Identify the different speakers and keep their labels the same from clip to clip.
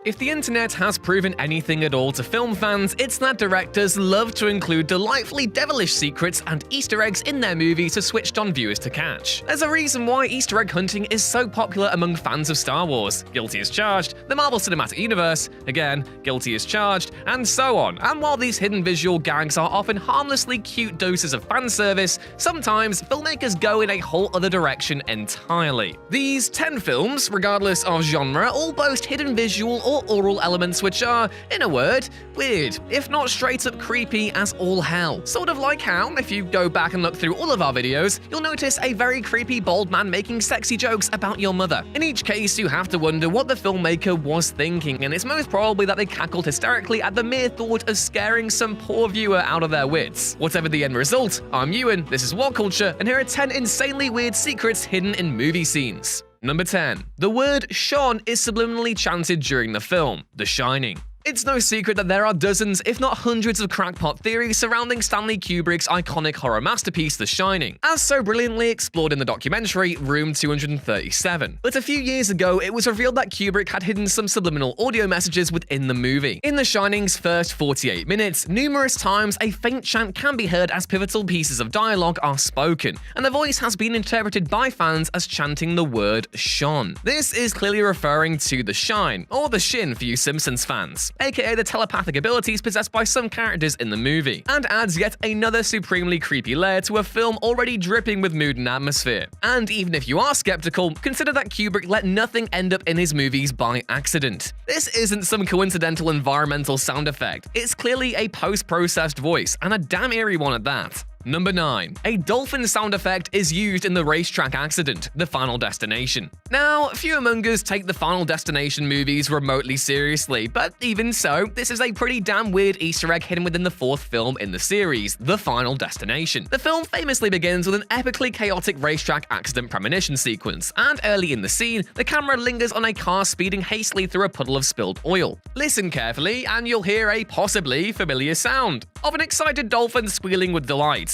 Speaker 1: If the internet has proven anything at all to film fans, it's that directors love to include delightfully devilish secrets and Easter eggs in their movies for switched-on viewers to catch. There's a reason why Easter egg hunting is so popular among fans of Star Wars, Guilty as Charged, the Marvel Cinematic Universe, again, Guilty as Charged, and so on. And while these hidden visual gags are often harmlessly cute doses of fan service, sometimes filmmakers go in a whole other direction entirely. These 10 films, regardless of genre, all boast hidden visual or oral elements which are, in a word, weird, if not straight up creepy as all hell. Sort of like how, if you go back and look through all of our videos, you'll notice a very creepy bald man making sexy jokes about your mother. In each case, you have to wonder what the filmmaker was thinking, and it's most probably that they cackled hysterically at the mere thought of scaring some poor viewer out of their wits. Whatever the end result, I'm Ewan, this is Whatculture, and here are 10 insanely weird secrets hidden in movie scenes. Number 10. The word Sean is subliminally chanted during the film, The Shining. It's no secret that there are dozens, if not hundreds of crackpot theories surrounding Stanley Kubrick's iconic horror masterpiece, The Shining, as so brilliantly explored in the documentary Room 237. But a few years ago, it was revealed that Kubrick had hidden some subliminal audio messages within the movie. In The Shining's first 48 minutes, numerous times a faint chant can be heard as pivotal pieces of dialogue are spoken, and the voice has been interpreted by fans as chanting the word Sean. This is clearly referring to The Shine, or The Shin for you Simpsons fans, aka the telepathic abilities possessed by some characters in the movie, and adds yet another supremely creepy layer to a film already dripping with mood and atmosphere. And even if you are skeptical, consider that Kubrick let nothing end up in his movies by accident. This isn't some coincidental environmental sound effect, it's clearly a post-processed voice, and a damn eerie one at that. Number 9. A dolphin sound effect is used in the racetrack accident, The Final Destination. Now, few among us take the Final Destination movies remotely seriously, but even so, this is a pretty damn weird Easter egg hidden within the fourth film in the series, The Final Destination. The film famously begins with an epically chaotic racetrack accident premonition sequence, and early in the scene, the camera lingers on a car speeding hastily through a puddle of spilled oil. Listen carefully, and you'll hear a possibly familiar sound of an excited dolphin squealing with delight.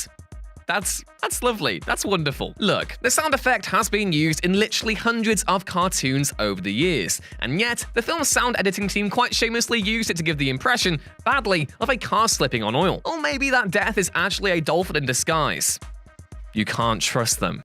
Speaker 1: That's lovely. That's wonderful. Look, the sound effect has been used in literally hundreds of cartoons over the years, and yet the film's sound editing team quite shamelessly used it to give the impression, badly, of a car slipping on oil. Or maybe that death is actually a dolphin in disguise. You can't trust them.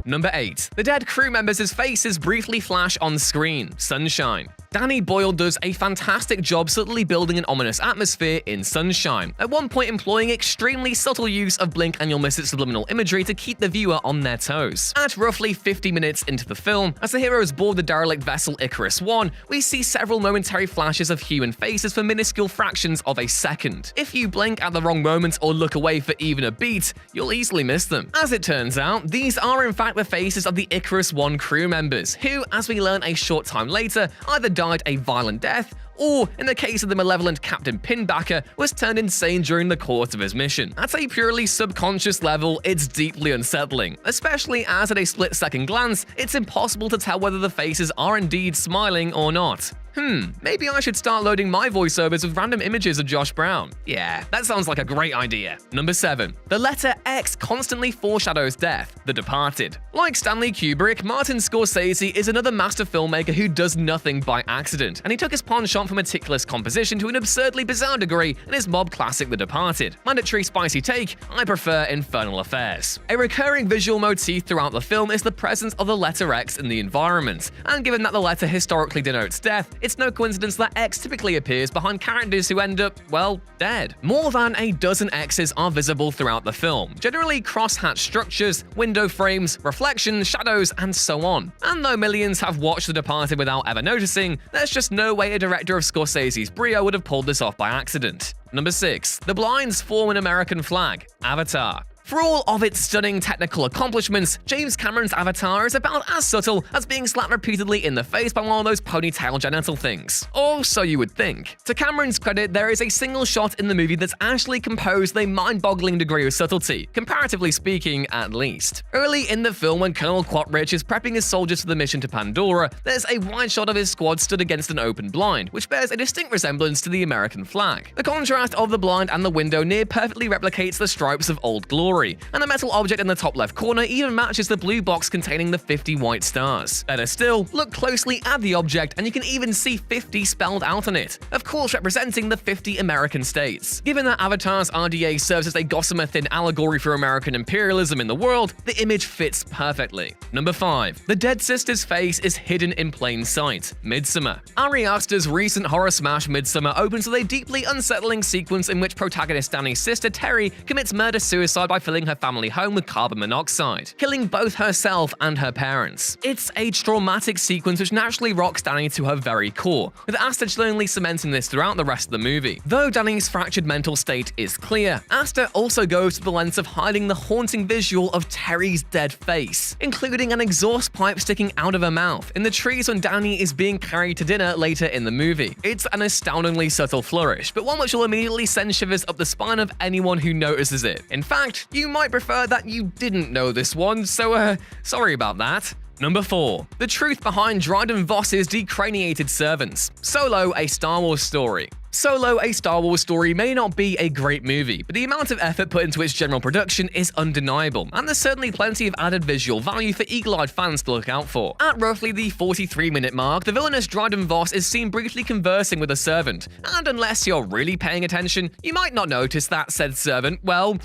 Speaker 1: Number 8. The dead crew members' faces briefly flash on screen, Sunshine. Danny Boyle does a fantastic job subtly building an ominous atmosphere in Sunshine, at one point employing extremely subtle use of blink and you'll miss it subliminal imagery to keep the viewer on their toes. At roughly 50 minutes into the film, as the heroes board the derelict vessel Icarus I, we see several momentary flashes of human faces for minuscule fractions of a second. If you blink at the wrong moment or look away for even a beat, you'll easily miss them. As it turns out, these are in fact the faces of the Icarus I crew members, who, as we learn a short time later, either died a violent death, or, in the case of the malevolent Captain Pinbacker, was turned insane during the course of his mission. At a purely subconscious level, it's deeply unsettling, especially as at a split-second glance, it's impossible to tell whether the faces are indeed smiling or not. Maybe I should start loading my voiceovers with random images of Josh Brown. Yeah, that sounds like a great idea. Number 7. The letter X constantly foreshadows death, The Departed. Like Stanley Kubrick, Martin Scorsese is another master filmmaker who does nothing by accident, and he took his penchant for meticulous composition to an absurdly bizarre degree in his mob classic The Departed. Mandatory spicy take, I prefer Infernal Affairs. A recurring visual motif throughout the film is the presence of the letter X in the environment, and given that the letter historically denotes death, it's no coincidence that X typically appears behind characters who end up, well, dead. More than a dozen X's are visible throughout the film, generally cross-hatched structures, window frames, reflections, shadows, and so on. And though millions have watched The Departed without ever noticing, there's just no way a director of Scorsese's brio would have pulled this off by accident. Number 6. The blinds form an American flag, Avatar. For all of its stunning technical accomplishments, James Cameron's Avatar is about as subtle as being slapped repeatedly in the face by one of those ponytail genital things. Or so you would think. To Cameron's credit, there is a single shot in the movie that's actually composed with a mind-boggling degree of subtlety, comparatively speaking, at least. Early in the film, when Colonel Quatrich is prepping his soldiers for the mission to Pandora, there's a wide shot of his squad stood against an open blind, which bears a distinct resemblance to the American flag. The contrast of the blind and the window near perfectly replicates the stripes of Old Glory, story, and the metal object in the top left corner even matches the blue box containing the 50 white stars. Better still, look closely at the object and you can even see 50 spelled out on it, of course representing the 50 American states. Given that Avatar's RDA serves as a gossamer thin allegory for American imperialism in the world, the image fits perfectly. Number 5. The dead sister's face is hidden in plain sight. Midsummer. Ari Aster's recent horror smash Midsummer opens with a deeply unsettling sequence in which protagonist Danny's sister Terry commits murder-suicide by filling her family home with carbon monoxide, killing both herself and her parents. It's a traumatic sequence which naturally rocks Danny to her very core, with Aster chillingly cementing this throughout the rest of the movie. Though Danny's fractured mental state is clear, Aster also goes to the lengths of hiding the haunting visual of Terry's dead face, including an exhaust pipe sticking out of her mouth in the trees when Danny is being carried to dinner later in the movie. It's an astoundingly subtle flourish, but one which will immediately send shivers up the spine of anyone who notices it. In fact, you might prefer that you didn't know this one, so sorry about that. Number 4. The truth behind Dron Voss's decraniated servants. Solo, a Star Wars story. Solo, a Star Wars story may not be a great movie, but the amount of effort put into its general production is undeniable, and there's certainly plenty of added visual value for eagle-eyed fans to look out for. At roughly the 43-minute mark, the villainous Dron Voss is seen briefly conversing with a servant, and unless you're really paying attention, you might not notice that said servant, well,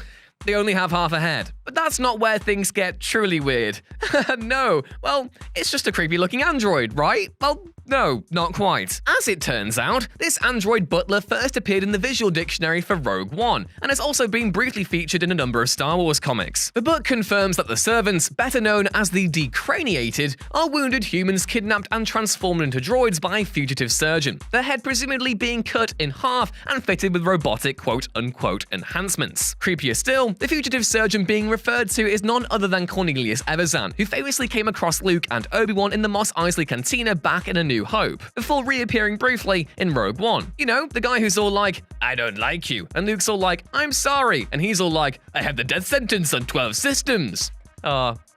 Speaker 1: they only have half a head. But that's not where things get truly weird. No, well, it's just a creepy-looking android, right? Well, no, not quite. As it turns out, this android butler first appeared in the visual dictionary for Rogue One, and has also been briefly featured in a number of Star Wars comics. The book confirms that the servants, better known as the Decraniated, are wounded humans kidnapped and transformed into droids by a fugitive surgeon, their head presumably being cut in half and fitted with robotic quote-unquote enhancements. Creepier still, the fugitive surgeon being referred to is none other than Cornelius Evazan, who famously came across Luke and Obi-Wan in the Mos Eisley Cantina back in A New Hope, before reappearing briefly in Rogue One. You know, the guy who's all like, "I don't like you," and Luke's all like, "I'm sorry," and he's all like, "I have the death sentence on 12 systems."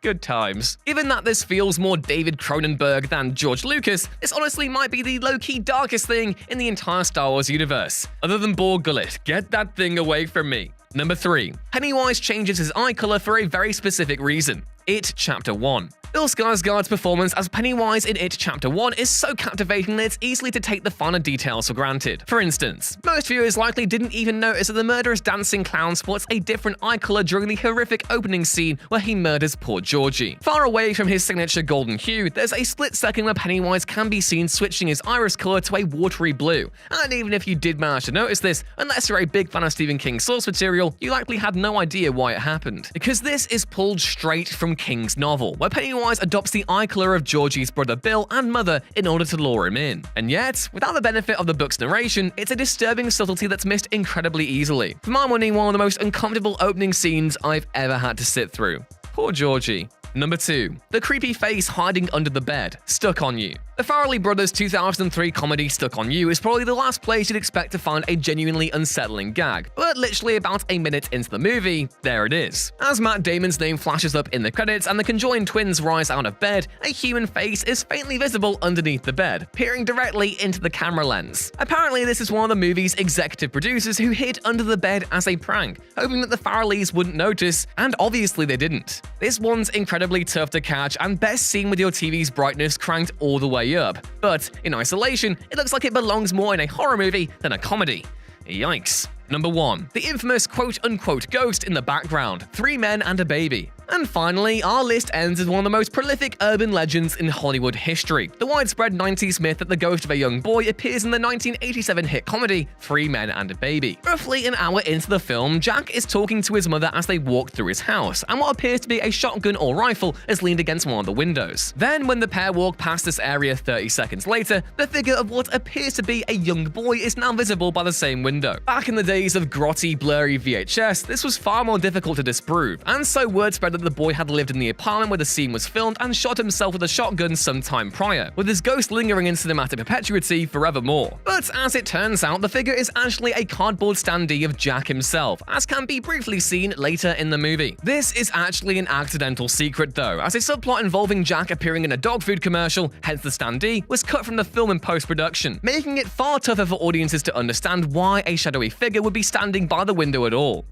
Speaker 1: Good times. Given that this feels more David Cronenberg than George Lucas, this honestly might be the low-key darkest thing in the entire Star Wars universe. Other than Borg Gullet, get that thing away from me. Number 3. Pennywise changes his eye color for a very specific reason. It Chapter 1. Bill Skarsgård's performance as Pennywise in It Chapter 1 is so captivating that it's easily to take the finer details for granted. For instance, most viewers likely didn't even notice that the murderous dancing clown sports a different eye color during the horrific opening scene where he murders poor Georgie. Far away from his signature golden hue, there's a split second where Pennywise can be seen switching his iris color to a watery blue. And even if you did manage to notice this, unless you're a big fan of Stephen King's source material, you likely had no idea why it happened. Because this is pulled straight from King's novel, where Pennywise adopts the eye color of Georgie's brother Bill and mother in order to lure him in. And yet, without the benefit of the book's narration, it's a disturbing subtlety that's missed incredibly easily. For my money, one of the most uncomfortable opening scenes I've ever had to sit through. Poor Georgie. Number 2. The creepy face hiding under the bed, Stuck on You. The Farrelly Brothers' 2003 comedy Stuck on You is probably the last place you'd expect to find a genuinely unsettling gag, but literally about a minute into the movie, there it is. As Matt Damon's name flashes up in the credits and the conjoined twins rise out of bed, a human face is faintly visible underneath the bed, peering directly into the camera lens. Apparently, this is one of the movie's executive producers who hid under the bed as a prank, hoping that the Farrellys wouldn't notice, and obviously they didn't. This one's incredibly tough to catch and best seen with your TV's brightness cranked all the way up, but in isolation, it looks like it belongs more in a horror movie than a comedy. Yikes. Number 1. The infamous quote-unquote ghost in the background, 3 men and a baby. And finally, our list ends with one of the most prolific urban legends in Hollywood history, the widespread 90s myth that the ghost of a young boy appears in the 1987 hit comedy 3 Men and a Baby. Roughly an hour into the film, Jack is talking to his mother as they walk through his house, and what appears to be a shotgun or rifle is leaned against one of the windows. Then, when the pair walk past this area 30 seconds later, the figure of what appears to be a young boy is now visible by the same window. Back in the days of grotty, blurry VHS, this was far more difficult to disprove, and so word spread that the boy had lived in the apartment where the scene was filmed and shot himself with a shotgun some time prior, with his ghost lingering in cinematic perpetuity forevermore. But as it turns out, the figure is actually a cardboard standee of Jack himself, as can be briefly seen later in the movie. This is actually an accidental secret though, as a subplot involving Jack appearing in a dog food commercial, hence the standee, was cut from the film in post-production, making it far tougher for audiences to understand why a shadowy figure would be standing by the window at all.